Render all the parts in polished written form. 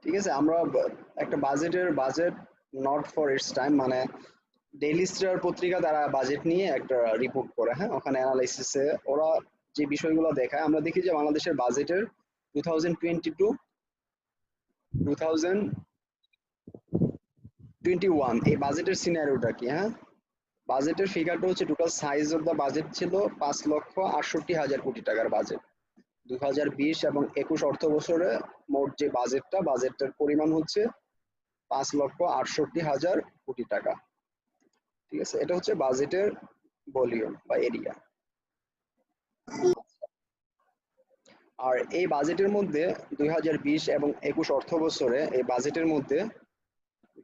ঠিক আছে, আমরা একটা budget not for its time, মানে ডেইলি স্টার পত্রিকা তারা বাজেট নিয়ে একটা রিপোর্ট করে, হ্যাঁ, ওখানে অ্যানালাইসিসে ওরা যে বিষয়গুলো দেখায়, আমরা দেখি যে বাংলাদেশের বাজেটের 2022-2021 এই বাজেটের সিনারিওটা কি, হ্যাঁ। বাজেটের ফিগারটা হচ্ছে, total size of the budget ছিল 5,68,000 কোটি টাকার বাজেট। 2020 এবং 2021 অর্থ বছরে মোট যে বাজেটের পরিমাণ হচ্ছে 5,68,000 কোটি টাকা। ঠিক আছে, এটা হচ্ছে বাজেটের ভলিউম বা এরিয়া। আর এই বাজেটের মধ্যে 2020 এবং 2021 অর্থ বছরে এই বাজেটের মধ্যে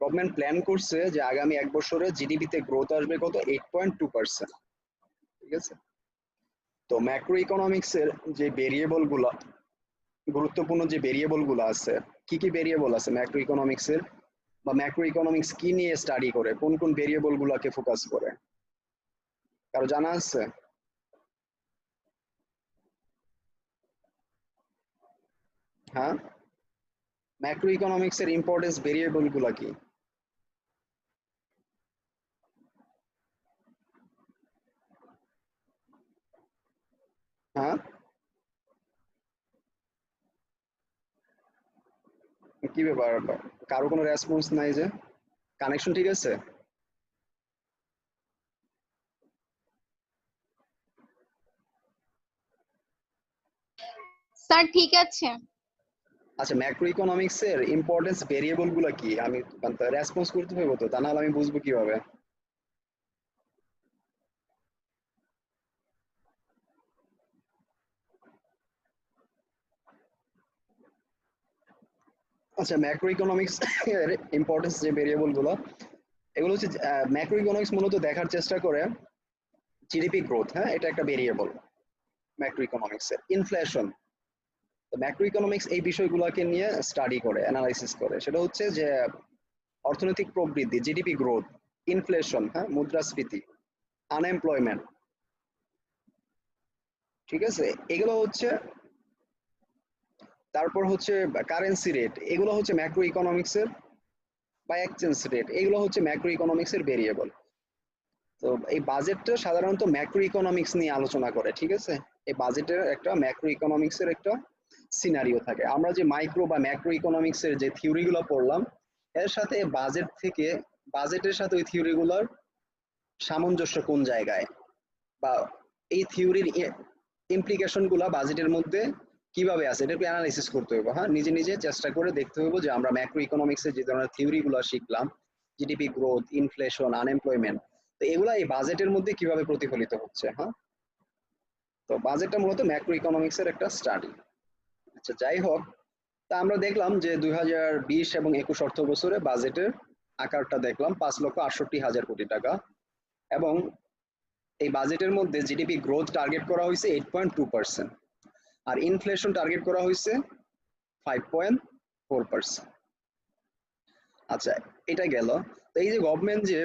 গভর্নমেন্ট প্ল্যান করছে যে আগামী এক বছরে জিডিপিতে গ্রোথ আসবে কত, 8.2%। ঠিক আছে, তো ম্যাক্রো ইকোনমিক্সের যে ভেরিয়েবল গুলো, গুরুত্বপূর্ণ যে ভেরিয়েবল গুলো আছে, কি কি ভেরিয়েবল আছে ম্যাক্রো ইকোনমিক্সের, বা ম্যাক্রো ইকোনমিক্স কি নিয়ে স্টাডি করে, কোন কোন ভেরিয়েবল গুলোকে ফোকাস করে, কারো জানা আছে? হ্যাঁ, ম্যাক্রো ইকোনমিক্সের ইম্পর্টেন্স ভেরিয়েবল গুলা কি? হ্যাঁ, কি ব্যাপার, কারো কোনো রেসপন্স নাই যে? কানেকশন ঠিক আছে? স্যার ঠিক আছে। আচ্ছা, ম্যাক্রো ইকোনমিক্স এর ইম্পর্টেন্স ভেরিয়েবল গুলা কি, আমি রেসপন্স করতে হইব তো, তা নাহলে আমি বুঝবো কিভাবে? আচ্ছা, ম্যাক্রো ইকোনমিক্স এর ইম্পর্টেন্স যে ভেরিয়েবল গুলো, এগুলো হচ্ছে ম্যাক্রো ইকোনমিক্স মূলত দেখার চেষ্টা করে জিডিপি গ্রোথ, হ্যাঁ, এটা একটা ভেরিয়েবল ম্যাক্রো ইকোনমিক্স এর। ইনফ্লেশন, ম্যাক্রো ইকোনমিক্স এই বিষয়গুলোকে নিয়ে স্টাডি করে, অ্যানালাইসিস করে, সেটা হচ্ছে যে অর্থনৈতিক প্রবৃদ্ধি, জিডিপি গ্রোথ, ইনফ্লেশন, হ্যাঁ, মুদ্রাস্ফীতি, আনএমপ্লয়মেন্ট। ঠিক আছে, এগুলো হচ্ছে, তারপর হচ্ছে কারেন্সি রেট, এগুলো হচ্ছে ম্যাক্রো ইকোনমিক্সের, বা এক্সচেঞ্জ রেট, এগুলো হচ্ছে ম্যাক্রো ইকোনমিক্সের ভেরিয়েবল। তো এই বাজেটটা সাধারণত ম্যাক্রো ইকোনমিক্স নিয়ে আলোচনা করে। ঠিক আছে, এই বাজেটের একটা ম্যাক্রো ইকোনমিক্সের একটা সিনারিও থাকে। আমরা যে মাইক্রো বা ম্যাক্রো ইকোনমিক্সের যে থিওরিগুলো পড়লাম, এর সাথে বাজেটের সাথে ওই থিওরিগুলোর সামঞ্জস্য কোন জায়গায়, বা এই থিওরির ইমপ্লিকেশন গুলা বাজেটের মধ্যে কিভাবে আছে, এটা একটু অ্যানালাইসিস করতে হবে। হ্যাঁ, নিজে নিজে চেষ্টা করে দেখতে হবে যে আমরা ম্যাক্রো ইকোনমিক্সের যে ধরনের থিওরি গুলো শিখলাম, জিডিপি গ্রোথ, ইনফ্লেশন, আনএমপ্লয়মেন্ট, তো এগুলা এই বাজেটের মধ্যে কিভাবে প্রতিফলিত হচ্ছে। হ্যাঁ, তো বাজেটটা মূলত ম্যাক্রো ইকোনমিক্সের একটা স্টাডি। আচ্ছা, যাই হোক, তা আমরা দেখলাম যে 2020 এবং 2021 অর্থ বছরে বাজেটের আকারটা দেখলাম 5,68,000 কোটি টাকা, এবং এই বাজেটের মধ্যে জিডিপি গ্রোথ টার্গেট করা হয়েছে 8.2%, আর ইনফ্লেশন টার্গেট করা হয়েছে 5.4%। আচ্ছা, এটা গেল। তো এই যে গভর্নমেন্ট যে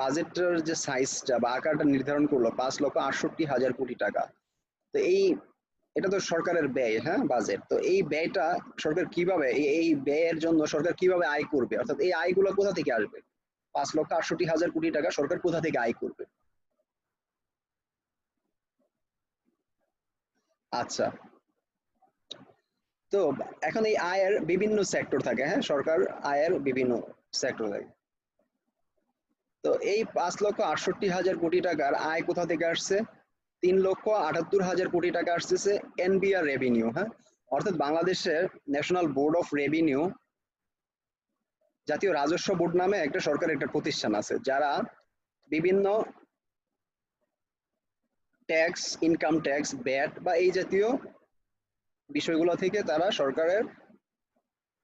বাজেটের যে সাইজটা বা আকারটা নির্ধারণ করলো 5,68,000 কোটি টাকা, তো এটা তো সরকারের ব্যয়, হ্যাঁ, বাজেট। তো এই ব্যয়টা সরকার কিভাবে, এই ব্যয়ের জন্য সরকার কিভাবে আয় করবে, অর্থাৎ এই আয়গুলো কোথা থেকে আসবে? 5,68,000 কোটি টাকা সরকার কোথা থেকে আয় করবে? আচ্ছা, তো এখন এই আয়ের বিভিন্ন সেক্টর থাকে, হ্যাঁ, সরকার আয়ের বিভিন্ন সেক্টর থাকে। তো এই 5,68,000 কোটি টাকার আয় কোথা থেকে আসছে? 3,78,000 কোটি টাকা আসতেছে এনবিআর রেভিনিউ, হ্যাঁ, অর্থাৎ বাংলাদেশের ন্যাশনাল বোর্ড অফ রেভিনিউ, জাতীয় রাজস্ব বোর্ড নামে একটা সরকারের একটা প্রতিষ্ঠান আছে, যারা বিভিন্ন ট্যাক্স, ইনকাম ট্যাক্স, ব্যাট বা এই জাতীয় বিষয়গুলো থেকে তারা সরকারের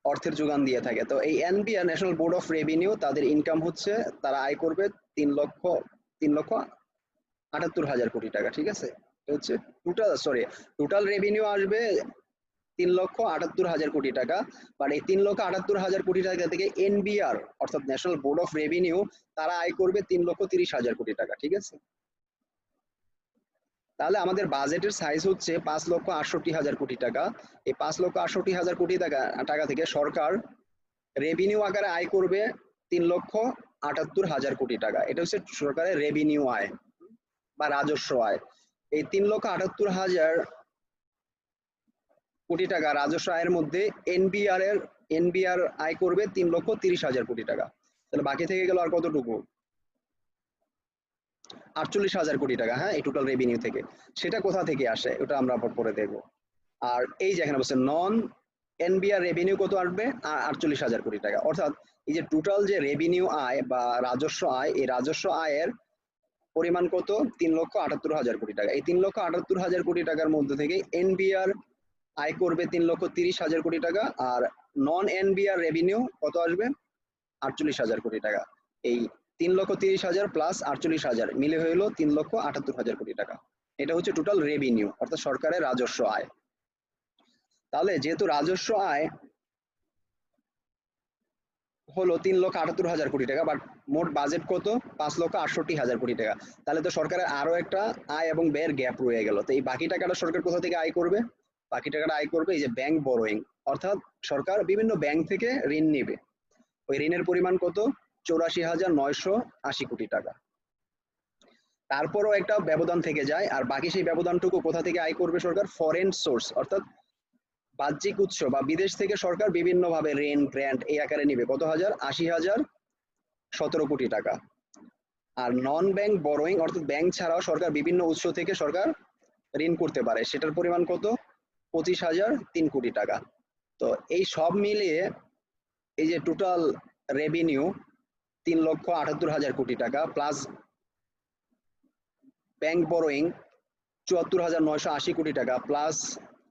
অর্থের যোগান দিয়ে থাকে। তো এই NBR, National Board of revenue, তাদের ইনকাম হচ্ছে, তারা আয় করবে 3,78,000 কোটি টাকা। ঠিক আছে, এটা হচ্ছে টোটাল রেভিনিউ আসবে 3,78,000 কোটি টাকা। বাট এই 3,78,000 কোটি টাকা থেকে এনবিআর অর্থাৎ ন্যাশনাল বোর্ড অফ রেভিনিউ তারা আয় করবে 3,30,000 কোটি টাকা। ঠিক আছে, তাহলে আমাদের বাজেটের সাইজ হচ্ছে 5,68,000 কোটি টাকা। এই 5,68,000 কোটি টাকা থেকে সরকার রেভিনিউ আকারে আয় করবে 3,78,000 কোটি টাকা। এটা হচ্ছে সরকারের রেভিনিউ আয় বা রাজস্ব আয়। এই 3,78,000 কোটি টাকা রাজস্ব আয়ের মধ্যে এনবিআর আয় করবে 3,30,000 কোটি টাকা। তাহলে বাকি থেকে গেল আর কতটুকু? 48,000 কোটি টাকা। হ্যাঁ, এই টোটাল রেভিনিউ থেকে। সেটা কোথা থেকে আসে ওটা আমরা পরে দেখবো। আর এই যে এখানে বলছে নন এনবিআর রেভিনিউ কত আসবে? 48,000 কোটি টাকা। অর্থাৎ এই যে টোটাল যে রেভিনিউ আয় বা রাজস্ব আয়, এই রাজস্ব আয়ের পরিমাণ কত? 3,78,000 কোটি টাকা। এই 3,78,000 কোটি টাকার মধ্যে থেকে এনবিআর আয় করবে 3,30,000 কোটি টাকা। আর নন এনবিআর রেভিনিউ কত আসবে? 48,000 কোটি টাকা। এই 3,30,000 প্লাস 48,000 মিলে হইল 3,78,000 কোটি টাকা। এটা হচ্ছে টোটাল রেভিনিউ অর্থাৎ সরকারের রাজস্ব আয়। তাহলে যেহেতু রাজস্ব আয় হলো 3,78,000 কোটি টাকা, বাট মোট বাজেট কত? 5,68,000 কোটি টাকা। তাহলে তো সরকারের আরো একটা আয় এবং ব্যয়ের গ্যাপ রয়ে গেল। তো এই বাকি টাকাটা সরকার কোথা থেকে আয় করবে? বাকি টাকাটা আয় করবে এই যে ব্যাংক বরোয়িং, অর্থাৎ সরকার বিভিন্ন ব্যাংক থেকে ঋণ নেবে। ওই ঋণের পরিমাণ কত? 84,980 কোটি টাকা। তারপরও একটা ব্যবধান থেকে যায়, আর বাকি সেই ব্যবধানটুকু কোথা থেকে আয় করবে সরকার? ফরেন সোর্স, অর্থাৎ বাহ্যিক উৎস বা বিদেশ থেকে সরকার বিভিন্নভাবে ঋণ গ্র্যান্ট এই আকারে নিবে। কত হাজার? 80,017 কোটি টাকা। আর নন ব্যাংক বরোয়িং অর্থাৎ ব্যাংক ছাড়াও সরকার বিভিন্ন উৎস থেকে সরকার ঋণ করতে পারে, সেটার পরিমাণ কত? 25,003 কোটি টাকা। তো এই সব মিলিয়ে এই যে টোটাল রেভিনিউ 3,78,000 কোটি টাকা প্লাস ব্যাংক বরোয়িং 74,980 কোটি টাকা প্লাস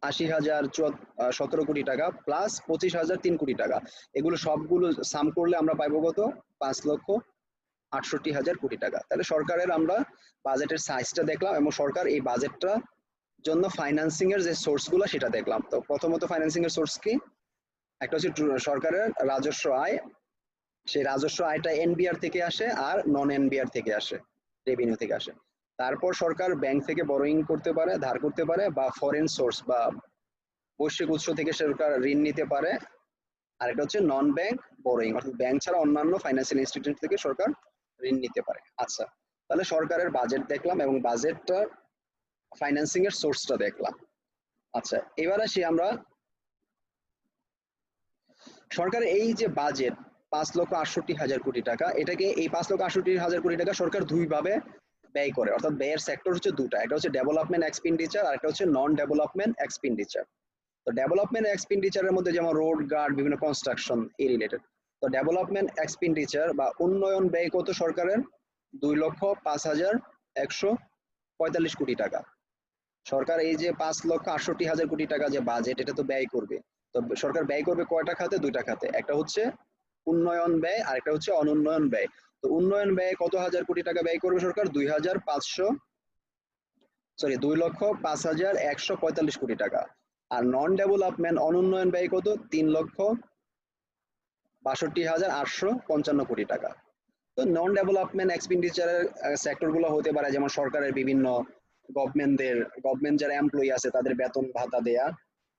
80,017 কোটি টাকা প্লাস 25,003 কোটি টাকা, এগুলো সবগুলো সাম করলে আমরা পাইবো কত? 5,68,000 কোটি টাকা। তাহলে সরকারের আমরা বাজেটের সাইজটা দেখলাম এবং সরকার এই বাজেটটা জন্য ফাইন্যান্সিং এর যে সোর্স গুলো সেটা দেখলাম। তো প্রথমত ফাইন্যান্সিং এর সোর্স কি? একটা হচ্ছে সরকারের রাজস্ব আয়, সেই রাজস্ব আয়টা এনবিআর থেকে আসে আর নন এনবিআর থেকে আসে, রেভিনিউ থেকে আসে। তারপর সরকার ব্যাংক থেকে বরোয়িং করতে পারে, ধার করতে পারে, বা ফরেন সোর্স বা বৈশ্বিক উৎস থেকে সরকার ঋণ নিতে পারে। আর এটা হচ্ছে নন ব্যাংক বরোয়িং অর্থাৎ ব্যাংক ছাড়া অন্যান্য ফাইন্যান্সিয়াল ইনস্টিটিউট থেকে সরকার ঋণ নিতে পারে। আচ্ছা, তাহলে সরকারের বাজেট দেখলাম এবং বাজেটটা ফাইন্যান্সিং এর সোর্সটা দেখলাম। আচ্ছা, এবার আসি আমরা সরকারের এই যে বাজেট 5,68,000 কোটি টাকা, এটাকে এই 5,68,000 কোটি টাকা সরকার দুই ভাবে ব্যয় করে, অর্থাৎ ব্যয়ের সেক্টর হচ্ছে দুটা, একটা হচ্ছে ডেভেলপমেন্ট এক্সপেন্ডিচার আর একটা হচ্ছে নন ডেভেলপমেন্ট এক্সপেন্ডিচার। তো ডেভেলপমেন্ট এক্সপেন্ডিচারের মধ্যে যেমন রোড গার্ড, বিভিন্ন কনস্ট্রাকশন এই রিলেটেড। তো ডেভেলপমেন্ট এক্সপেন্ডিচার বা উন্নয়ন ব্যয় কত সরকারের? 2,05,145 কোটি টাকা। সরকার এই যে 5,68,000 কোটি টাকা যে বাজেট, এটা তো ব্যয় করবে। তো সরকার ব্যয় করবে কয়টা খাতে? দুইটা খাতে, একটা হচ্ছে উন্নয়ন ব্যয় আর একটা হচ্ছে অনুন্নয়ন ব্যয়। তো উন্নয়ন ব্যয় কত হাজার কোটি টাকা ব্যয় করবে সরকার? 2,05,145 কোটি টাকা। আর নন ডেভেলপমেন্ট অনুন্নয়ন ব্যয় কত? 3,62,855 কোটি টাকা। তো নন ডেভেলপমেন্ট এক্সপেন্ডিচারের সেক্টর গুলো হতে পারে যেমন সরকারের বিভিন্ন গভর্নমেন্ট যারা এমপ্লয়ি আছে তাদের বেতন ভাতা দেয়া,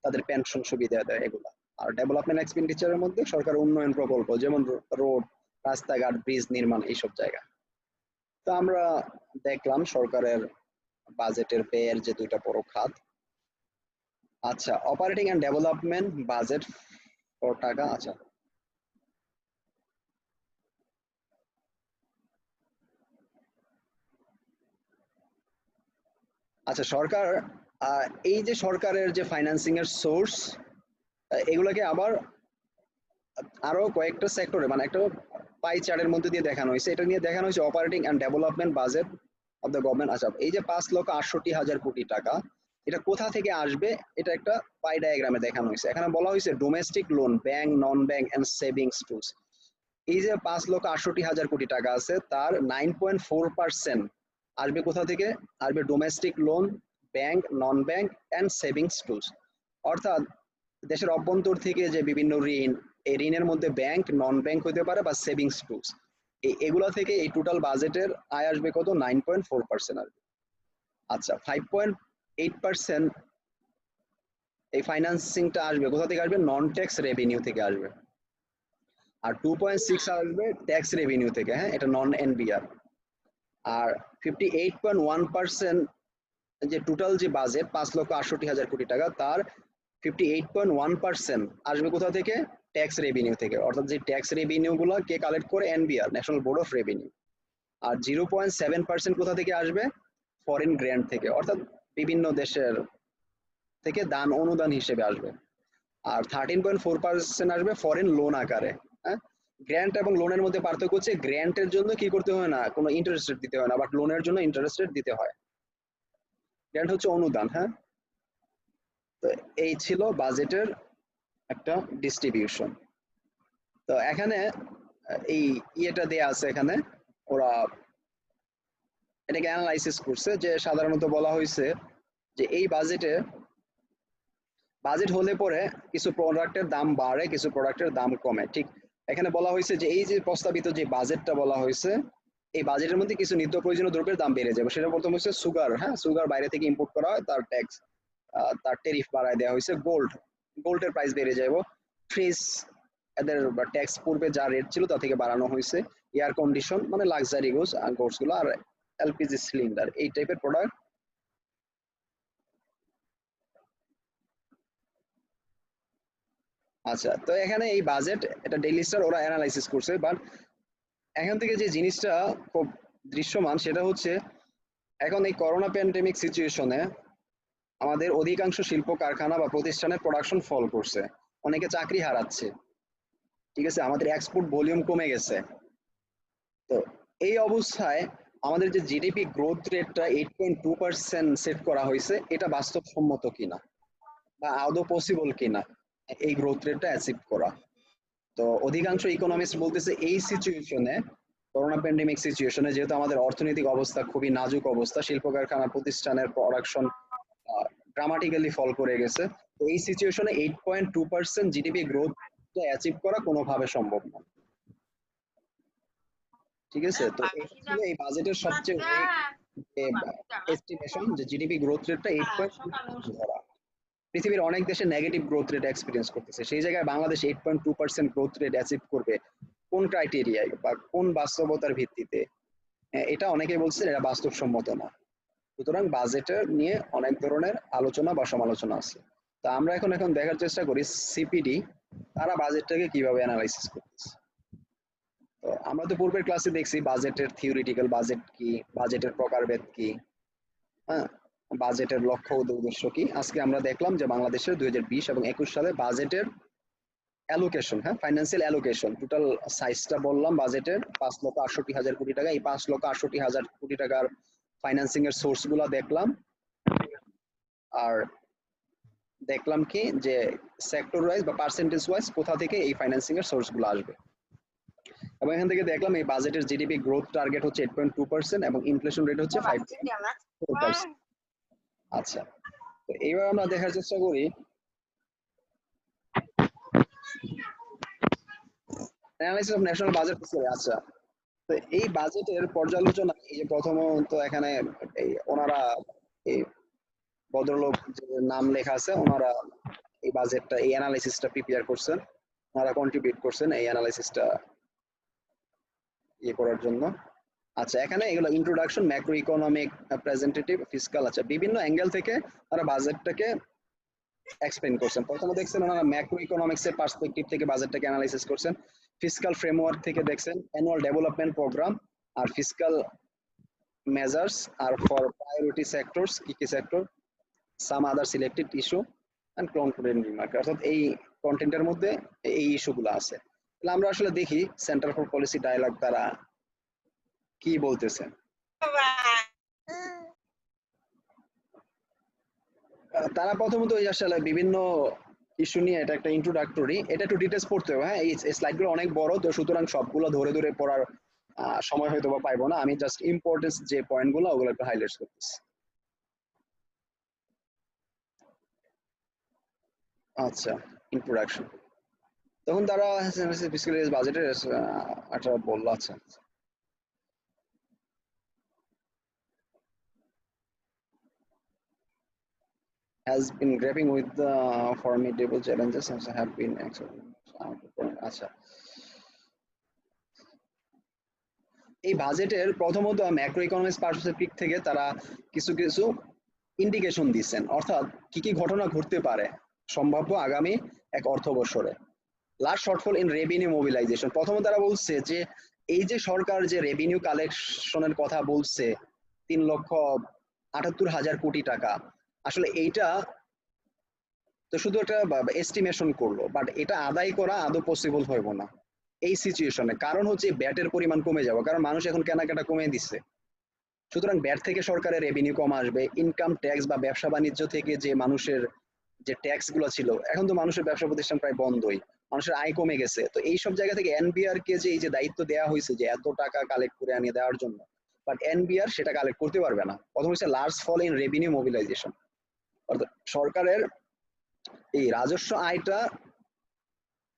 তাদের পেনশন সুবিধা দেয়, এগুলা। আর ডেভেলপমেন্ট এক্সপেন্ডিচারের মধ্যে সরকার উন্নয়ন প্রকল্প যেমন রোড, রাস্তাঘাট, ব্রিজ নির্মাণ, এইসব জায়গা। তো আমরা দেখলাম সরকারের বাজেটের ব্যয়ের যে দুইটা বড় খাত। আচ্ছা, operating and development budget for taka. আচ্ছা, আচ্ছা সরকার এই যে সরকারের যে ফাইন্যান্সিং এর সোর্স, এগুলোকে আবার আরো কয়েকটা সেক্টরে মানে একটা পাই চার্টের মধ্যে দিয়ে দেখানো হয়েছে। এটা নিয়ে দেখানো হয়েছে operating and development budget of the government. আচ্ছা, এই যে 5,68,000 কোটি টাকা, এটা কোথা থেকে আসবে? এটা একটা পাই ডায়াগ্রামে দেখানো হয়েছে। এখানে বলা হয়েছে domestic loan, bank, non bank and savings tools. এই যে 5,68,000 কোটি টাকা আছে, তার 9.4% আসবে কোথা থেকে? আসবে domestic loan, bank, non bank and savings tools. অর্থাৎ দেশের অভ্যন্তর থেকে যে বিভিন্ন ঋণ, এই ঋণের মধ্যে ব্যাংক, নন ব্যাংক হতে পারে বা সেভিংস টুলস, এগুলা থেকে এই টোটাল বাজেটের আয় আসবে কত? 9.4% আসবে। আচ্ছা, 5.8% এই ফাইন্যান্সিংটা আসবে কোথা থেকে? আসবে নন ট্যাক্স রেভিনিউ থেকে আসবে। আর 2.6 আসবে ট্যাক্স রেভিনিউ থেকে, হ্যাঁ, এটা নন এনবিআর। আর 58.1% যে টোটাল যে বাজেট 5,68,000 কোটি টাকা, তার 58.1% আসবে কোথা থেকে? ট্যাক্স রেভিনিউ থেকে। অর্থাৎ যে ট্যাক্স রেভিনিউ গুলো কে কালেক্ট করে? NBR, National Board of Revenue. আর 0.7% কোথা থেকে আসবে? ফরেন গ্র্যান্ট থেকে, অর্থাৎ বিভিন্ন দেশের থেকে দান অনুদান হিসেবে আসবে। আর 13.4% আসবে ফরেন লোন আকারে। হ্যাঁ, গ্র্যান্ট এবং লোনের মধ্যে পার্থক্য হচ্ছে গ্র্যান্টের জন্য কি করতে হয় না, কোনো ইন্টারেস্ট রেট দিতে হয় না, বাট লোনের জন্য ইন্টারেস্ট রেট দিতে হয়। গ্র্যান্ট হচ্ছে অনুদান। হ্যাঁ, তো এই ছিল বাজেটের একটা ডিস্ট্রিবিউশন। তো এখানে এই ইয়েটা দেয়া আছে, এখানে ওরা এটাকে অ্যানালাইসিস করছে, যে সাধারণত বলা হয়েছে যে এই বাজেট হলে পরে কিছু প্রোডাক্টের দাম বাড়ে, কিছু প্রোডাক্টের দাম কমে। ঠিক এখানে বলা হয়েছে যে এই যে প্রস্তাবিত যে বাজেটটা বলা হয়েছে, এই বাজেটের মধ্যে কিছু নিত্য প্রয়োজনীয় দ্রব্যের দাম বেড়ে যাবে। সেটা প্রথম হচ্ছে সুগার। হ্যাঁ, সুগার বাইরে থেকে ইম্পোর্ট করা হয়, তার ট্যাক্স, তার টেরিফ বাড়ায় দেওয়া হয়েছে। গোল্ডের প্রাইস বেড়ে যাবে। ফ্রিজ, এদের ট্যাক্স পূর্বে যা রেট ছিল তা থেকে বাড়ানো হয়েছে। এয়ার কন্ডিশন মানে লাক্সারি গুডস গুলো, আর এলপিজি সিলিন্ডার, এই টাইপের প্রোডাক্ট। আচ্ছা, তো এখানে এই বাজেট, এটা ডেইলি স্টার ওরা অ্যানালাইসিস করছে, বাট এখান থেকে যে জিনিসটা খুব দৃশ্যমান সেটা হচ্ছে, এখন এই করোনা প্যান্ডেমিক সিচুয়েশনে আমাদের অধিকাংশ শিল্প কারখানা বা প্রতিষ্ঠানের প্রোডাকশন ফল করছে, অনেকে চাকরি হারাচ্ছে। ঠিক আছে, আমাদের এক্সপোর্ট ভলিউম কমে গেছে। তো এই অবস্থায় আমাদের যে জিডিপি গ্রোথ রেটটা 8.2% সেট করা হয়েছে, এটা বাস্তবসম্মত কিনা বা আদৌ পসিবল কিনা এই গ্রোথ রেটটা অ্যাচিভ করা। তো অধিকাংশ ইকোনমিস্ট বলতেছে এই সিচুয়েশনে, করোনা প্যান্ডেমিক সিচুয়েশনে, যেহেতু আমাদের অর্থনৈতিক অবস্থা খুবই নাজুক অবস্থা, শিল্প কারখানা প্রতিষ্ঠানের প্রোডাকশন ড্রামাটিক্যালি ফল করে গেছে, তো এই সিচুয়েশনে 8.2% জিডিপি গ্রোথ অ্যাচিভ করা কোনোভাবে সম্ভব না। ঠিক আছে, তো এটা ছিল এই বাজেটের সবচেয়ে ওয়েক এস্টিমেশন, যে জিডিপি গ্রোথ রেটটা 8.2% ধরা। পৃথিবীর অনেক দেশে নেগেটিভ গ্রোথ রেট এক্সপিরিয়েন্স করতেছে, সেই জায়গায় বাংলাদেশ 8.2% গ্রোথ রেট অ্যাচিভ করবে কোন ক্রাইটেরিয়ায় বা কোন বাস্তবতার ভিত্তিতে? এটা অনেকেই বলছে এটা বাস্তবসম্মত না। সুতরাং বাজেটের নিয়ে অনেক ধরনের আলোচনা বা সমালোচনা আছে। তা আমরা এখন দেখার চেষ্টা করি সিপিডি তারা বাজেটটাকে কিভাবে অ্যানালাইসিস করতেছে। তো আমরা তো পূর্বের ক্লাসে দেখছি বাজেটের থিওরিটিক্যাল বাজেট কি, বাজেটের প্রকারভেদ কি, হ্যাঁ, বাজেটের লক্ষ্য উদ্দেশ্য কি। আজকে আমরা দেখলাম যে বাংলাদেশের 2020 এবং 21 সালে বাজেটের অ্যালোকেশন, হ্যাঁ, ফাইন্যান্সিয়াল অ্যালোকেশন, টোটাল সাইজটা বললাম বাজেটের 5,68,000 কোটি টাকা। এই 5,68,000 কোটি টাকার ফাইন্যান্সিং এর সোর্স গুলা দেখলাম। আর দেখলাম কি যে সেক্টর ওয়াইজ বা পার্সেন্টেজ ওয়াইজ কোথা থেকে এই ফাইন্যান্সিং এর সোর্স গুলো আসবে। এবং এখান থেকে দেখলাম এই বাজেটের জিডিপি গ্রোথ টার্গেট হচ্ছে 8.2% এবং ইনফ্লেশন রেট হচ্ছে 5.4%। আচ্ছা, তো এইবার আমরা দেখার চেষ্টা করি অ্যানালাইসিস অফ ন্যাশনাল বাজেট। আচ্ছা, তো এই বাজেটের পর্যালোচনা, এই যে প্রথমত এখানে এই ওনারা, এই ভদ্রলোক যে নাম লেখা আছে, ওনারা এই বাজেটটা, এই অ্যানালাইসিসটা প্রিপেয়ার করছেন, ওনারা কন্ট্রিবিউট করছেন এই অ্যানালাইসিসটা ইয়ে করার জন্য। আচ্ছা, এখানে এগুলো ইন্ট্রোডাকশন, ম্যাক্রো ইকোনমিক, প্রেজেন্টেটিভ, ফিসকাল, আচ্ছা বিভিন্ন অ্যাঙ্গেল থেকে তারা বাজেটটাকে এক্সপ্লেইন করছেন। প্রথমে দেখছেন ওনারা ম্যাক্রো ইকোনমিক্স এর পার্সপেক্টিভ থেকে বাজেটটাকে অ্যানালাইসিস করছেন, ফিসকাল ফ্রেমওয়ার্ক থেকে দেখছেন অ্যানুয়াল ডেভেলপমেন্ট প্রোগ্রাম, আর ফিসকাল মেজার্স আর ফর প্রায়োরিটি সেক্টরস, কি কি sector, some other selected issue and concluded remark. অর্থাৎ এই কন্টেন্টের মধ্যে এই ইস্যুগুলো আছে। তাহলে আমরা আসলে দেখি সেন্টার ফর পলিসি ডায়ালগ তারা কি বলতেছেন। তারা প্রথমত ওই আসলে বিভিন্ন ইস্যু নিয়ে, এটা একটা ইন্ট্রোডাক্টরি, এটা একটু ডিটেলস পড়তে হবে। হ্যাঁ, এই স্লাইডগুলো অনেক বড়, তো সুতরাং সবগুলো ধরে ধরে পড়ার সময় হয়তো বা পাইবো না। আমি জাস্ট ইম্পর্টেন্স যে পয়েন্টগুলো ওগুলো একটু হাইলাইট করতেছি। আচ্ছা, ইন প্রোডাকশন। তখন তারা ফিসক্যাল ইয়ার বাজেটের একটা বললো আচ্ছা has been grappling with the formidable challenges and have been আচ্ছা এই বাজেটের প্রথমত ম্যাক্রো ইকোনমিক্স পার্সপেক্টিভ থেকে তারা কিছু কিছু ইন্ডিকেশন দিচ্ছেন, অর্থাৎ কি কি ঘটনা ঘটতে পারে সম্ভাব্য আগামী এক অর্থবর্ষরে। Last shortfall in revenue mobilisation, প্রথমে তারা বলছে যে এই যে সরকার যে রেভিনিউ কালেকশনের কথা বলছে 3,78,000 কোটি টাকা, আসলে এইটা তো শুধু একটা এস্টিমেশন করলো, বাট এটা আদায় করা আদৌ পসিবল হইব না এই সিচুয়েশনে। কারণ হচ্ছে ব্যাটের পরিমাণ কমে যাবে, কারণ মানুষ এখন কেনাকাটা কমে দিচ্ছে, সুতরাং ব্যাট থেকে সরকারের রেভিনিউ কম আসবে। ইনকাম ট্যাক্স বা ব্যবসা বাণিজ্য থেকে যে মানুষের যে ট্যাক্স গুলো ছিল, এখন তো মানুষের ব্যবসা প্রতিষ্ঠান প্রায় বন্ধই, মানুষের আয় কমে গেছে। তো এই সব জায়গা থেকে এনবিআর কে যে এই যে দায়িত্ব দেওয়া হয়েছে যে এত টাকা কালেক্ট করে আনিয়ে দেওয়ার জন্য, বাট এনবিআর সেটা কালেক্ট করতে পারবে না। প্রথম হচ্ছে large fall in revenue mobilisation, অর্থাৎ সরকারের এই রাজস্ব আয়টা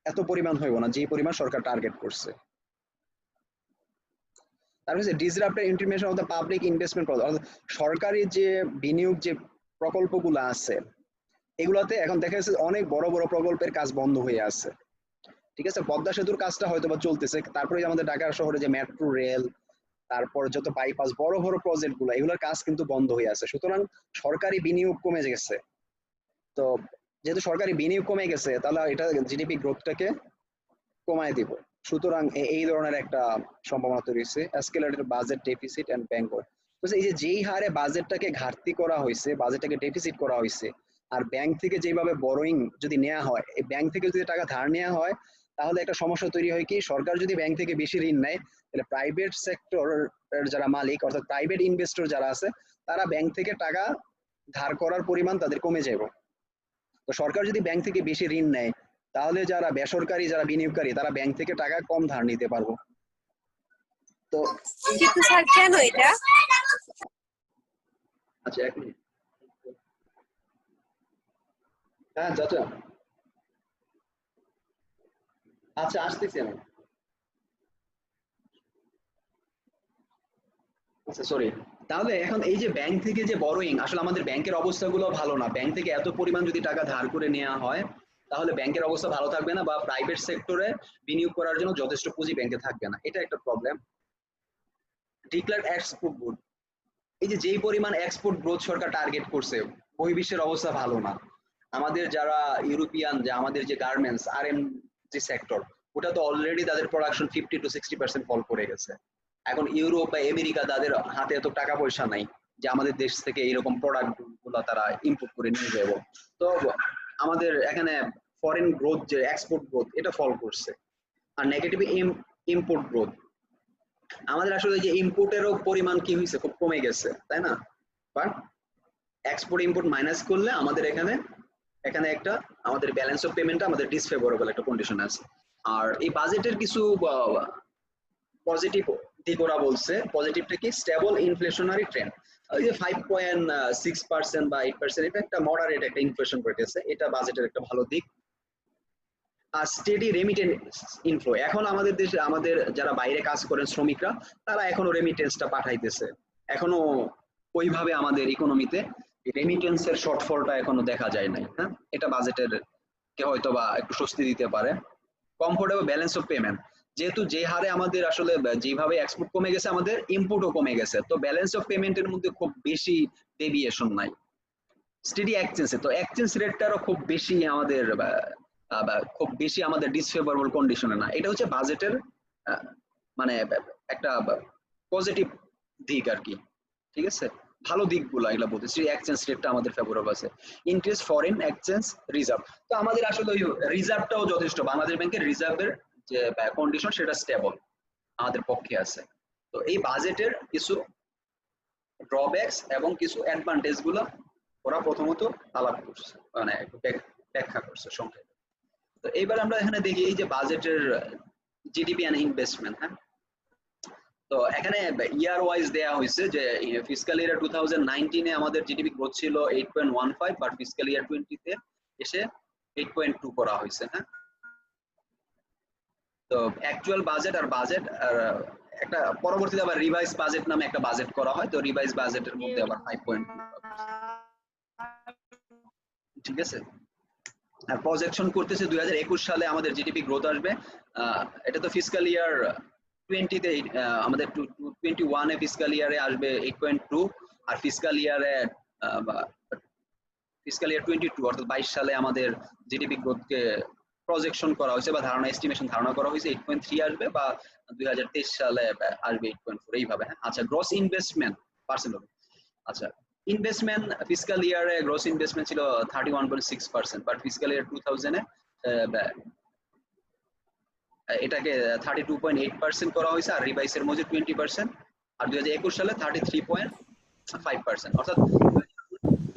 এত পরিমাণ হইব না যে পরিমাণ সরকার টার্গেট করছে। তারপর হচ্ছে disrupted intimation of the public investment, অর্থাৎ সরকারি যে বিনিয়োগ যে প্রকল্পগুলো আছে এগুলাতে এখন দেখা যাচ্ছে অনেক বড় বড় প্রকল্পের কাজ বন্ধ হয়ে আছে। ঠিক আছে, পদ্মা সেতুর কাজটা হয়তো বা চলতেছে, তারপরে আমাদের ঢাকা শহরে যে মেট্রো রেল, তারপর যত বাইপাস বড় বড় প্রজেক্ট গুলো, এগুলোর কাজ কিন্তু বন্ধ হয়ে আছে। সুতরাং সরকারি বিনিয়োগ কমে গেছে। তো যেহেতু সরকারি বিনিয়োগ কমে গেছে, তাহলে এটা জিডিপি গ্রোথটাকে কমায় দিব। সুতরাং এই ধরনের একটা সম্ভাবনা তৈরি হয়েছে। Escalated budget deficit and bank, এই যে যেই হারে বাজেটটাকে ঘাটতি করা হয়েছে, বাজেটটাকে ডেফিসিট করা হয়েছে, আর ব্যাংক থেকে যেভাবে বরোইং যদি নেওয়া হয়, এই ব্যাংক থেকে যদি টাকা ধার নেওয়া হয়, তাহলে একটা সমস্যা তৈরি হয় কি, সরকার যদি ব্যাংক থেকে বেশি ঋণ নেয়, তাহলে প্রাইভেট সেক্টর যারা মালিক অর্থাৎ প্রাইভেট ইনভেস্টর যারা আছে, তারা ব্যাংক থেকে টাকা ধার করার পরিমাণ তাদের কমে যাবে। তো সরকার যদি ব্যাংক থেকে বেশি ঋণ নেয়, তাহলে যারা বেসরকারি যারা বিনিয়োগকারী তারা ব্যাংক থেকে টাকা কম ধার নিতে পারবো। তো কিন্তু স্যার কেন এটা? আচ্ছা এক মিনিট, হ্যাঁ চাচা, আচ্ছা আসতেছি আমি। আচ্ছা সরি। তাহলে এখন এই যে ব্যাংক থেকে যে বরোইং, আসলে আমাদের ব্যাংকের অবস্থাগুলো ভালো না। ব্যাংক থেকে এত পরিমাণ যদি টাকা ধার করে নেওয়া হয়, তাহলে ব্যাংকের অবস্থা ভালো থাকবে না, বা প্রাইভেট সেক্টরে বিনিয়োগ করার জন্য যথেষ্ট পুঁজি ব্যাংকে থাকবে না, এটা একটা প্রবলেম। ডিক্লেয়ার্ড এক্সপোর্ট গ্রোথ, এই যে যেই পরিমাণ এক্সপোর্ট গ্রোথ সরকার টার্গেট করছে, বহির্বিশ্বের অবস্থা ভালো না। আমাদের যারা ইউরোপিয়ান, যে আমাদের যে গার্মেন্টস আর এম যে সেক্টর, ওটা তো অলরেডি তাদের প্রোডাকশন 50 to 60% ফল করে গেছে। এখন ইউরোপ বা আমেরিকা তাদের হাতে এত টাকা পয়সা নাই যে আমাদের দেশ থেকে এরকম প্রোডাক্ট গুলো তারা ইম্পোর্ট করে নিয়ে যাবো। তো আমাদের এখানে ফরেন গ্রোথ যে এক্সপোর্ট গ্রোথ এটা ফল করছে। আর নেগেটিভ ইম্পোর্ট গ্রোথ, আমাদের আসলে যে ইম্পোর্টেরও পরিমাণ কি হয়েছে, খুব কমে গেছে, তাই না? বাট এক্সপোর্ট ইম্পোর্ট মাইনাস করলে আমাদের এখানে এখানে একটা আমাদের ব্যালেন্স অফ পেমেন্টটা আমাদের ডিসফেভারেবল একটা কন্ডিশন আছে। আর এই বাজেটের কিছু পজিটিভ দিক ওরা বলছে। পজিটিভটা কি, স্টেবল ইনফ্লেশনারি ট্রেন্ড, ওই যে 5.6% বা 8%, এটা একটা মডারেট একটা ইনফ্লেশন রেট আছে, এটা বাজেটের একটা ভালো দিক। আর স্টেডি রেমিটেন্স ইনফ্লো, এখন আমাদের দেশে আমাদের যারা বাইরে কাজ করেন শ্রমিকরা, তারা এখনো রেমিটেন্সটা পাঠাইতেছে। এখনো ওইভাবে আমাদের ইকোনমিতে রেমিটেন্সের শর্টফলটা এখনো দেখা যায় নাই। হ্যাঁ, এটা বাজেটের কে হয়তো বা একটু স্বস্তি দিতে পারে। কমফোর্টেবল ব্যালেন্স অফ পেমেন্ট, যেহেতু যে হারে আমাদের আসলে যেভাবে এক্সপোর্ট কমে গেছে, আমাদের ইম্পোর্টও কমে গেছে, তো ব্যালেন্স অফ পেমেন্টের মধ্যে খুব বেশি ডেভিয়েশন নাই। স্টেডি এক্সচেঞ্জে তো এক্সচেঞ্জ রেটটারও খুব বেশি আমাদের খুব বেশি আমাদের ডিসফেভারেবল কন্ডিশনে না। এটা হচ্ছে বাজেটের মানে একটা পজিটিভ দিক আর কি। ঠিক আছে, ভালো দিকগুলো এগুলো বলতেছি। এক্সচেঞ্জ রেটটা আমাদের ফেভারেবল আছে। ইনক্রিজ ফরেন এক্সচেঞ্জ রিজার্ভ, তো আমাদের আসলে ওই রিজার্ভটাও যথেষ্ট, বাংলাদেশ ব্যাংকের রিজার্ভের যে কন্ডিশন সেটা স্টেবল আমাদের পক্ষে আছে। তো এই বাজেটের কিছু ড্রব্যাকস এবং কিছু অ্যাডভান্টেজ গুলো ওরা প্রথমত আলাপ করছে, মানে একটু ব্যাখ্যা করছে সংক্ষেপে। তো এইবার আমরা এখানে দেখি এই যে বাজেটের জিডিপি এন্ড ইনভেস্টমেন্ট। হ্যাঁ, তো এখানে ইয়ার ওয়াইজ দেয়া হয়েছে যে ফিসক্যাল ইয়ার 2019 এ আমাদের জিডিপি গ্রোথ ছিল 8.15, বাট ফিসক্যাল ইয়ার 20 তে এসে 8.2 করা হয়েছে। হ্যাঁ, তো অ্যাকচুয়াল বাজেট আর বাজেট আর একটা পরবর্তীতে আবার রিভাইজ বাজেট নামে একটা বাজেট করা হয়, তো রিভাইজ বাজেটের মধ্যে আবার 5.2। ঠিক আছে, আর প্রজেকশন করতেছে 2021 সালে আমাদের জিডিপি গ্রোথ আসবে, এটা তো ফিসক্যাল ইয়ার 20 তে আমাদের 21 এ ফিসক্যাল ইয়ারে আসবে 8.2, আর ফিসক্যাল ইয়ারে 22 অর্থাৎ 22 সালে আমাদের জিডিপি গ্রোথকে প্রজেকশন করা হয়েছে বা ধারণা করা হয়েছে 8.3 আসবে, বা 2023 সালে আসবে 8.4 এইভাবে। আচ্ছা, গ্রস ইনভেস্টমেন্ট পার্সেন্ট হবে। আচ্ছা, ইনভেস্টমেন্ট ফিসক্যাল ইয়ারে গ্রস ইনভেস্টমেন্ট ছিল 31.6%, বাট ফিসক্যাল ইয়ার 2000 এ এটাকে 32.8% করা হয়েছে, আর রিভাইসের মধ্যে 20%, আর 2021 সালে 33.5%, অর্থাৎ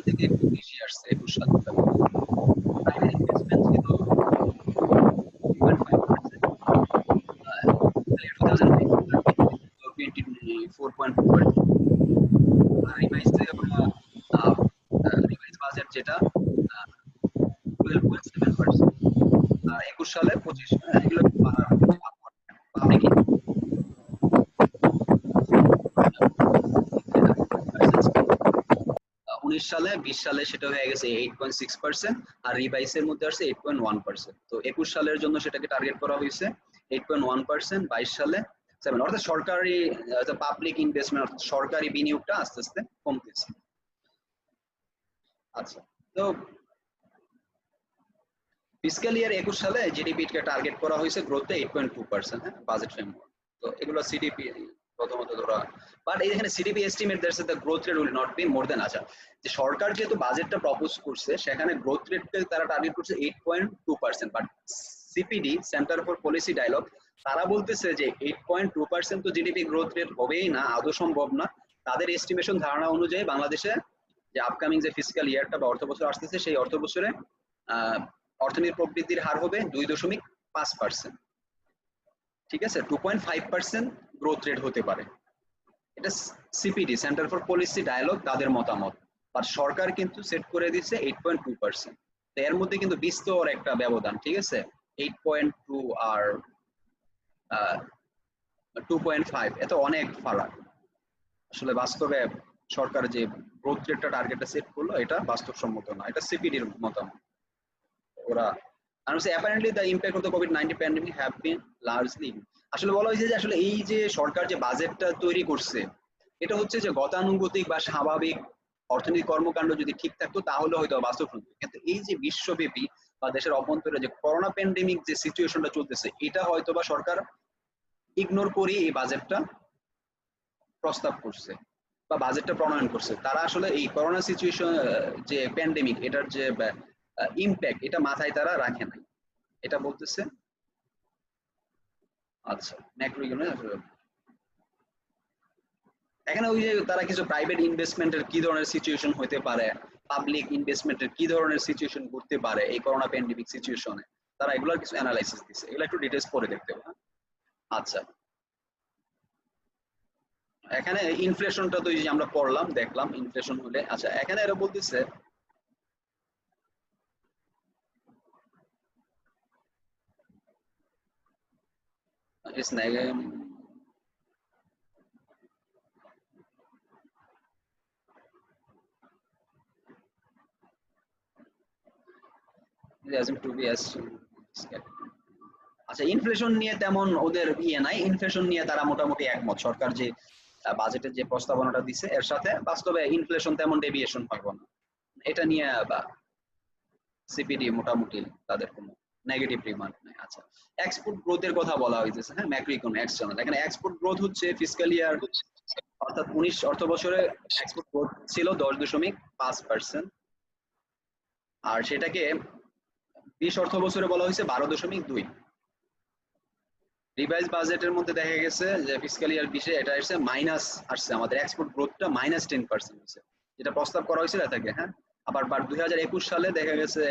থেকে একটু বেশি আসছে 21 সালে। প্রাইভেট ইনভেস্টমেন্ট ছিল 3.5%, 24.2%, আর রিভাইস বাজেট যেটা 12.7%, আর 21 সালে 25, এগুলো পাবলিক 19 সালে 20 সালে সেটা হয়ে গেছে 8.6%, আর রিভাইসের মধ্যে আসছে 8.1%। তো 21 সালের জন্য সেটাকে টার্গেট করা হয়েছে 8.1%, 22 সালে 7, অর্থাৎ সরকারি পাবলিক ইনভেস্টমেন্ট অর্থাৎ সরকারি বিনিয়োগটা আস্তে আস্তে কমতেছে। আচ্ছা, তো ফিসক্যাল ইয়ার 21 সালে জিডিপি কে টার্গেট করা হয়েছে গ্রোথে 8.2%, হ্যাঁ, বাজেট ফ্রেমওয়ার্ক। তো এগুলো সিডিপি প্রথমত ধরা, বাট এখানে GDP estimate that's the growth rate will not be more than, আচ্ছা, যে সরকার যেহেতু বাজেটটা প্রপোজ করছে সেখানে গ্রোথ রেটকে তারা টার্গেট করছে 8.2%, but CPD centre for policy dialogue তারা বলতেছে যে 8.2% তো জিডিপি গ্রোথ রেট হবেই না, আদৌ সম্ভব না। তাদের এস্টিমেশন ধারণা অনুযায়ী বাংলাদেশে যে আপকামিং যে ফিসক্যাল ইয়ারটা বা অর্থ বছর আসতেছে সেই অর্থ বছরে অর্থনীতির প্রবৃদ্ধির হার হবে 2.5%। ঠিক আছে, 2.5% গ্রোথ রেট হতে পারে, এটা CPD centre for policy dialogue তাদের মতামত, আর সরকার কিন্তু সেট করে দিচ্ছে 8.2%। তো এর মধ্যে কিন্তু বিস্তর একটা ব্যবধান। ঠিক আছে, 8.2 আর 2.5 এত অনেক ফারাক। আসলে বাস্তবে সরকার যে গ্রোথ রেটটা টার্গেটটা সেট করলো এটা বাস্তবসম্মত না, এটা সিপিডির মতামত। ওরা apparently the impact of the COVID-19 pandemic have been largely, আসলে বলা হয়েছে যে আসলে এই যে সরকার যে বাজেটটা তৈরি করছে এটা হচ্ছে যে গতানুগতিক বা স্বাভাবিক অর্থনৈতিক কর্মকাণ্ড যদি ঠিক থাকতো তাহলে হয়তো বাস্তব হতো, কিন্তু এই যে বিশ্বব্যাপী বা দেশের অভ্যন্তরে যে করোনা প্যান্ডেমিক যে সিচুয়েশনটা চলতেছে এটা হয়তো বা সরকার ইগনোর করে এই বাজেটটা প্রস্তাব করছে বা বাজেটটা প্রণয়ন করছে। তারা আসলে এই করোনা সিচুয়েশন যে প্যান্ডেমিক এটার যে ইম্প্যাক্ট এটা মাথায় তারা রাখে নাই, এটা বলতেছে। আচ্ছা, ম্যাক্রো ইকোনমিক এখানে ওই যে তারা কিছু প্রাইভেট ইনভেস্টমেন্টের কি ধরনের সিচুয়েশন হতে পারে, পাবলিক ইনভেস্টমেন্টের কি ধরনের সিচুয়েশন ঘটতে পারে এই করোনা প্যান্ডেমিক সিচুয়েশনে, তারা এগুলোর কিছু অ্যানালাইসিস দিচ্ছে, এগুলো একটু ডিটেইলস পরে দেখতে হবে। আচ্ছা, এখানে ইনফ্লেশনটা তো এই যে আমরা পড়লাম দেখলাম ইনফ্লেশন হলে, আচ্ছা এখানে এরা বলতেছে it's negative. আচ্ছা, ইনফ্লেশন নিয়ে তেমন ওদের ইয়ে নাই, ইনফ্লেশন নিয়ে তারা মোটামুটি একমত, সরকার যে বাজেটের যে প্রস্তাবনাটা দিছে এর সাথে বাস্তবে ইনফ্লেশন তেমন ডেভিয়েশন হবে না, এটা নিয়ে বা সিপিডি মোটামুটি তাদের কোনো নেগেটিভ রিমার্ক নাই। আচ্ছা, এক্সপোর্ট গ্রোথের কথা বলা হইতেছে, হ্যাঁ, ম্যাক্রো ইকোনমিক এক্সটার্নাল, এখানে এক্সপোর্ট গ্রোথ হচ্ছে ফিসক্যাল ইয়ার অর্থাৎ 19 অর্থ বছরে এক্সপোর্ট গ্রোথ ছিল 10.5%, আর সেটাকে 20 অর্থ বছরে বলা হয়েছে 12.2। রিভাইজ বাজেটের মধ্যে দেখা গেছে যে ফিসক্যাল ইয়ার 20 এটা এসে মাইনাস আসছে, আমাদের এক্সপোর্ট গ্রোথটা -10% হচ্ছে, যেটা প্রস্তাব করা হয়েছিল থাকে। হ্যাঁ, আবার 2021 সালে দেখা গেছে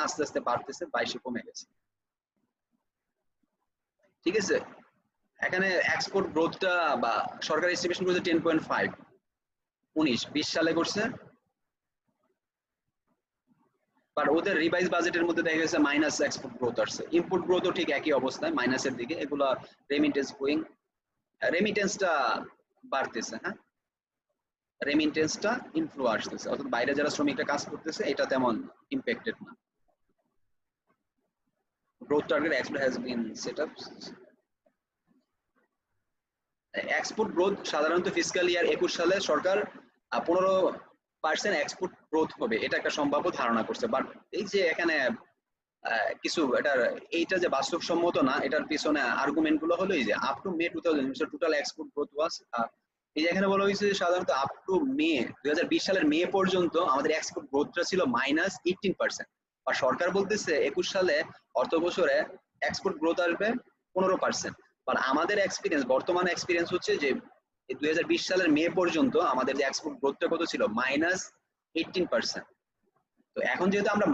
আস্তে আস্তে বাড়তেছে, 22 কমে গেছে। ঠিক আছে, এখানে এক্সপোর্ট গ্রোথটা বা সরকারি এস্টিমেশন করছে 10.5, 19-20 সালে করছে বাট ওদের রিভাইজ বাজেটের মধ্যে দেখা গেছে মাইনাস এক্সপোর্ট গ্রোথ আসছে, ইম্পোর্ট গ্রোথও ঠিক একই অবস্থায় মাইনাসের দিকে, এগুলা রেমিটেন্স গোয়িং, রেমিটেন্সটা বাড়তেছে, হ্যাঁ রেমিটেন্সটা ইনফ্লো আসতেছে, অর্থাৎ বাইরে যারা শ্রমিকরা কাজ করতেছে এটা তেমন ইম্প্যাক্টেড না। growth target export has been set up. Export growth সাধারণত ফিসক্যাল ইয়ার 21 সালে সরকার 15% এক্সপোর্ট গ্রোথ হবে, এটা একটা সম্ভাব্য ধারণা করছে। বাট এই যে এখানে কিছু এইটা যে বাস্তবসম্মত না, এটার পিছনে আর্গুমেন্ট গুলো হলো এই যে up to May 2000 total export growth was, এই যে এখানে বলা হয়েছে সাধারণত আপ টু মে 2020 সালের মে পর্যন্ত আমাদের এক্সপোর্ট গ্রোথটা ছিল -18%, আর সরকার বলতেছে 21 সালে অর্থ বছরে এক্সপোর্ট গ্রোথ আসবে 15%। আর আমাদের এক্সপিরিয়েন্স, বর্তমান এক্সপিরিয়েন্স হচ্ছে যে 2020 সালের মে পর্যন্ত আমাদের যে এক্সপোর্ট গ্রোথটা কত ছিল -18%। তো এখন যেহেতু আমরা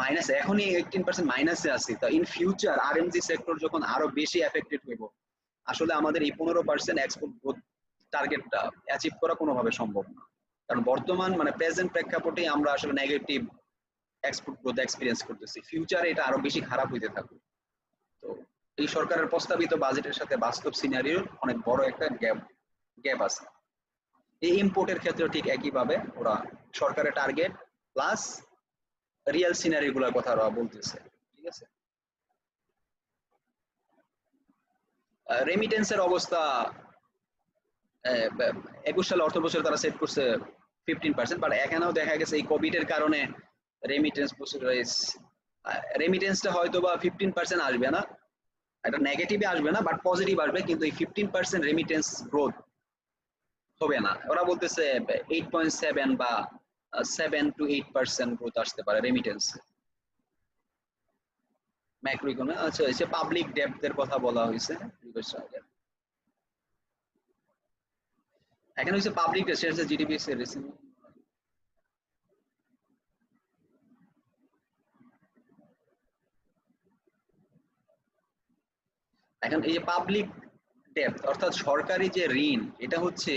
এখনই 18% মাইনাসে আছি, তো ইন ফিউচার আরএমজি সেক্টর যখন আরো বেশি এফেক্টেড হইব, আসলে আমাদের এই 15% এক্সপোর্ট গ্রোথ টার্গেটটা অ্যাচিভ করা কোনোভাবে সম্ভব না, কারণ বর্তমান প্রেজেন্ট প্রেক্ষাপটে আমরা আসলে নেগেটিভ এক্সপোর্ট গ্রোথ এক্সপিরিয়েন্স করতেছি, ফিউচারে এটা আরো বেশি খারাপ হইতে থাকবে। তো এই সরকারের প্রস্তাবিত বাজেটের সাথে বাস্তব সিনারিওর অনেক বড় একটা গ্যাপ আছে। এই ইম্পোর্টের ক্ষেত্রে ঠিক একইভাবে ওরা সরকারের টার্গেট প্লাস রিয়েল সিনারিও গুলোর কথা ওরা বলতেছে, ঠিক আছে। রেমিটেন্সের অবস্থা 21 সালে অর্থ বছরে তারা সেট করছে 15%, বাট এখানেও দেখা গেছে এই কোভিড এর কারণে রেমিটেন্সটা হয়তো বা 15% আসবে না, এটা নেগেটিভে আসবে না, বাট পজিটিভ আসবে, কিন্তু এই 15% রেমিটেন্স গ্রোথ হবে না। ওরা বলতেছে 8.7 বা 7 to 8% গ্রোথ আসতে পারে রেমিটেন্স। ম্যাক্রো ইকোনমি, আচ্ছা এসে পাবলিক ডেপ্থের কথা বলা হয়েছে, এখানে হচ্ছে পাবলিক ডেপ্থ সেটা জিডিপি এখন এই যে পাবলিক ডেপ্থ অর্থাৎ সরকারি যে ঋণ, এটা হচ্ছে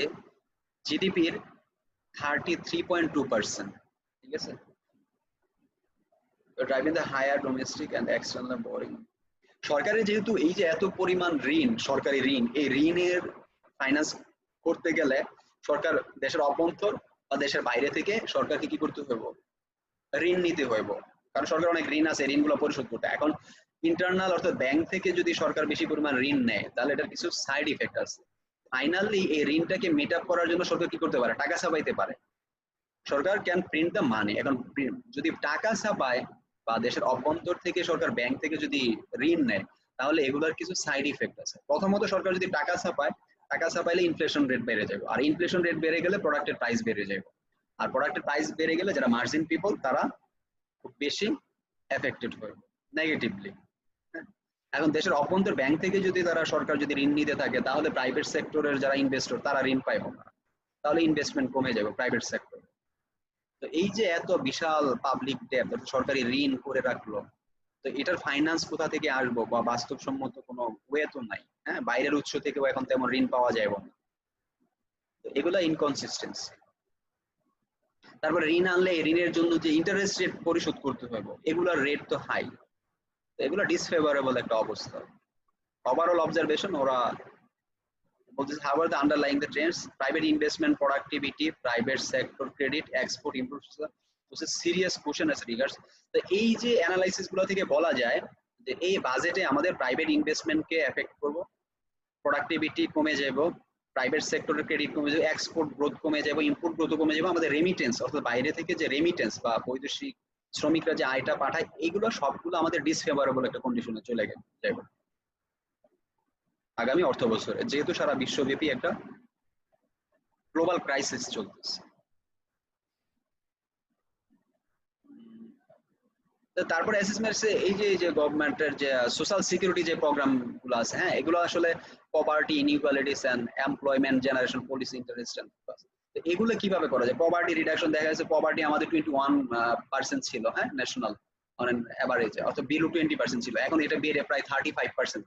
জিডিপির 33.2%, ঠিক আছে। Driving the higher domestic and external borrowing, সরকারের যেহেতু এই যে এত পরিমাণ ঋণ, সরকারি ঋণ, এই ঋণের ফাইন্যান্স করতে গেলে সরকার দেশের অভ্যন্তর বা দেশের বাইরে থেকে সরকারকে কি করতে হইব, ঋণ নিতে হইব, কারণ সরকার অনেক ঋণ আছে, ঋণগুলো পরিশোধ করতে। এখন ইন্টারনাল অর্থাৎ ব্যাংক থেকে যদি সরকার বেশি পরিমাণ ঋণ নেয়, তাহলে এটার কিছু সাইড ইফেক্ট আছে। ফাইনালি এই ঋণটাকে মিট আপ করার জন্য সরকার কি করতে পারে, টাকা ছাপাইতে পারে। সরকার ক্যান প্রিন্ট দ্য মানি। এখন যদি টাকা ছাপায় বা দেশের অভ্যন্তর থেকে সরকার ব্যাংক থেকে যদি ঋণ নেয়, তাহলে এগুলোর কিছু সাইড ইফেক্ট আছে। প্রথমত সরকার যদি টাকা ছাপায়, টাকা ছাপাইলে ইনফ্লেশন রেট বেড়ে যাবে, আর ইনফ্লেশন রেট বেড়ে গেলে প্রোডাক্টের প্রাইস বেড়ে যাবে, আর প্রোডাক্টের প্রাইস বেড়ে গেলে যারা মার্জিন পিপল তারা খুব বেশি এফেক্টেড হবে নেগেটিভলি। এখন দেশের অভ্যন্তর ব্যাংক থেকে যদি তারা সরকার যদি ঋণ নিতে থাকে, তাহলে প্রাইভেট সেক্টরের যারা ইনভেস্টর তারা ঋণ পাইব না, তাহলে ইনভেস্টমেন্ট কমে যাবে প্রাইভেট সেক্টর। তো এই যে এত বিশাল পাবলিক ডেপ্ট সরকারি ঋণ করে রাখলো, তো এটার ফাইন্যান্স কোথা থেকে আসবো বা বাস্তবসম্মত কোনো ওয়ে তো নাই, হ্যাঁ বাইরের উৎস থেকেও এখন তেমন ঋণ পাওয়া যায় না, তো এগুলা ইনকনসিস্টেন্সি। তারপরে ঋণ আনলে ঋণের জন্য যে ইন্টারেস্ট রেট পরিশোধ করতে হবে, এগুলার রেট তো হাই, এগুলো ডিসফেভারেবল একটা অবস্থা। ওভারঅল অবজারভেশন ওরা বলতেছে, however the underlying the trends, private investment, productivity, private sector credit, export improves the serious question as regards। তো এই যে অ্যানালাইসিস গুলো থেকে বলা যায় যে এই বাজেটে আমাদের প্রাইভেট ইনভেস্টমেন্টকে এফেক্ট করব, প্রোডাক্টিভিটি কমে যাব, প্রাইভেট সেক্টরের ক্রেডিট কমে যাবে, এক্সপোর্ট গ্রোথ কমে যাবে, ইম্পোর্ট গ্রোথ কমে যাবে, আমাদের রেমিটেন্স অর্থাৎ বাইরে থেকে যে রেমিটেন্স বা বৈদেশিক শ্রমিকরা যে আয়টা পাঠায়, এগুলো সবগুলো আমাদের ডিসফেভারেবল একটা কন্ডিশনে চলে যাবে আগামী অর্থ বছরে, যেহেতু সারা বিশ্বব্যাপী একটা গ্লোবাল ক্রাইসিস চলতেছে। তারপরে অ্যাসেসমেন্টসে এই যে গভর্নমেন্টের যে সোশ্যাল সিকিউরিটি যে প্রোগ্রাম গুলো আছে, হ্যাঁ এগুলো আসলে poverty, inequalities and employment generation policy interest, এগুলো কিভাবে করা যায়। পভার্টি রিডাকশন, দেখা যাচ্ছে পভার্টি আমাদের 21% ছিল, হ্যাঁ ন্যাশনাল অন এভারেজে, অর্থাৎ বিলো 20% ছিল, এখন এটা বেড়ে প্রায় 35%।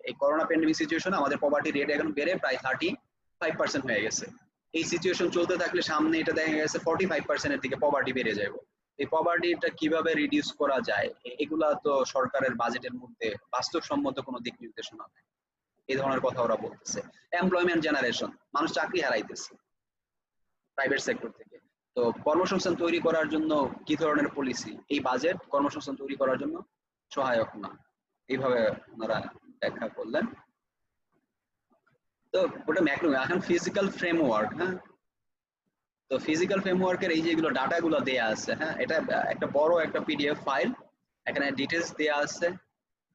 এই করোনা প্যান্ডেমিক সিচুয়েশনে আমাদের পভার্টি রেট এখন বেড়ে প্রায় 35% হয়ে গেছে। এই সিচুয়েশন চলতে থাকলে সামনে এটা দেখা গেছে 45% এর দিকে পভার্টি বেড়ে যাবে। এই পভার্টিটা কিভাবে রিডিউস করা যায় এগুলা তো সরকারের বাজেটের মধ্যে বাস্তবসম্মত কোনো দিক নির্দেশনা নেই। এই ধরনের কথা ওরা বলতেছে। এমপ্লয়মেন্ট জেনারেশন, মানুষ চাকরি হারাইতেছে প্রাইভেট সেক্টর থেকে। তো কর্মসংস্থান তৈরি করার জন্য কি ধরনের পলিসি, এই বাজেট কর্মসংস্থান তৈরি করার জন্য সহায়ক না, এইভাবে ওনারা ব্যাখ্যা করলেন। তো ওটা ম্যাক্রো। এখন ফিজিক্যাল ফ্রেমওয়ার্ক, হ্যাঁ, তো ফিজিক্যাল ফ্রেমওয়ার্কের এই যেগুলো ডাটাগুলো দেয়া আছে, হ্যাঁ, এটা একটা বড় একটা পিডিএফ ফাইল, এখানে ডিটেলস দেয়া আছে।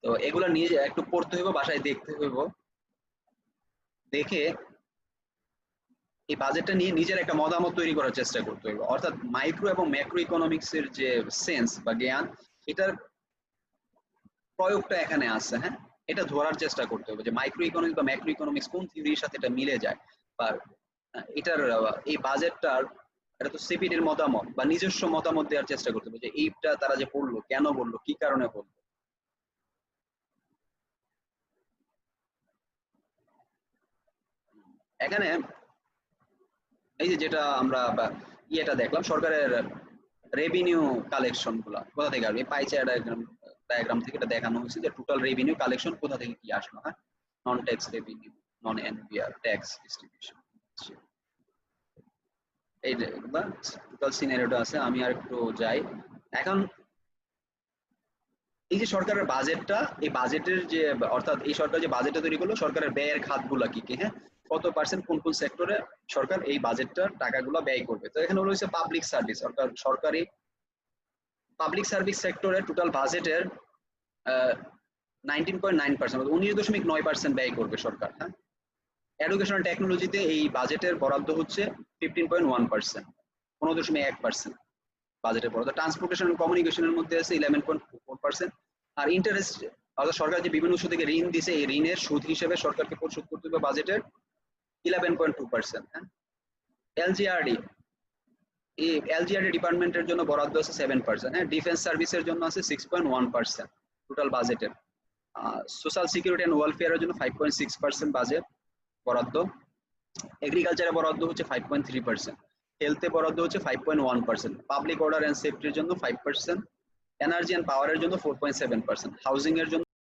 তো এগুলো নিয়ে একটু পড়তে হইব, বাসায় দেখতে হইব, দেখে এই বাজেটটা নিয়ে নিজের একটা মতামত তৈরি করার চেষ্টা করতে হইব। অর্থাৎ মাইক্রো এবং ম্যাক্রো ইকোনমিক্স এর যে সেন্স বা জ্ঞান, এটার প্রয়োগটা এখানে আছে, হ্যাঁ, এটা ধরার চেষ্টা করতে হবে যে মাইক্রো ইকোনমিক্স বা ম্যাক্রো ইকোনমিক্স কোন থিওরির সাথে এটা মিলে যায়, বা এটার এই বাজেটটার এটা তো সিপিডির মতামত বা নিজস্ব মতামত দেওয়ার চেষ্টা করতে হবে যে এইটা তারা যে বললো, কেন বললো, কি কারণে বললো। এখানে এই যে যেটা আমরা ইয়েটা দেখলাম, সরকারের রেভিনিউ কালেকশন গুলা কোথা থেকে আসবে, পাই চার্ট ডায়াগ্রাম থেকে এটা দেখানো হয়েছে যে টোটাল রেভিনিউ কালেকশন কোথা থেকে কি আসলো, হ্যাঁ, নন ট্যাক্স রেভিনিউ, নন এনপিআর, ট্যাক্স ডিস্ট্রিবিউশন, এই যে টোটাল সিনারিওটা আছে। আমি আর একটু যাই। এখন এই যে সরকারের বাজেটটা, এই বাজেটের যে অর্থাৎ এই সরকার যে বাজেটটা তৈরি করলো, সরকারের ব্যয়ের খাতগুলা কি কি, হ্যাঁ, কত পার্সেন্ট কোন কোন সেক্টরে সরকার এই বাজেটটার টাকাগুলো ব্যয় করবে। তো এখানে রয়েছে পাবলিক সার্ভিস, সরকারি পাবলিক সার্ভিস সেক্টরে টোটাল বাজেটের 19.9%, 19.9% ব্যয় করবে সরকার, হ্যাঁ। এডুকেশনাল টেকনোলজিতে এই বাজেটের বরাদ্দ হচ্ছে 15.1%, 15.1% বাজেটের বরাদ্দ। ট্রান্সপোর্টেশন এন্ড কমিউনিকেশনের মধ্যে আছে 11.4%। আর ইন্টারেস্ট, অর্থাৎ সরকার যে বিভিন্ন উৎস থেকে ঋণ দিছে, এই ঋণের সুদ হিসেবে সরকারকে পরিশোধ করতে হবে বাজেটের 11.2%, হ্যাঁ। এলজিআরডি, এই এলজিআরডি ডিপার্টমেন্টের জন্য বরাদ্দ আছে 7%, হ্যাঁ। ডিফেন্স সার্ভিসের জন্য আছে 6.1% টোটাল বাজেটের। সোশ্যাল সিকিউরিটি এন্ড ওয়েলফেয়ারের জন্য 5.6% বাজেট বরাদ্দ। এগ্রিকালচারে বরাদ্দ হচ্ছে 5.3%, হেলথে বরাদ্দ হচ্ছে 5.1%, পাবলিক অর্ডার এন্ড সেফটির জন্য 5%, এনার্জি এন্ড পাওয়ারের জন্য 4.7%, হাউজিং এর জন্য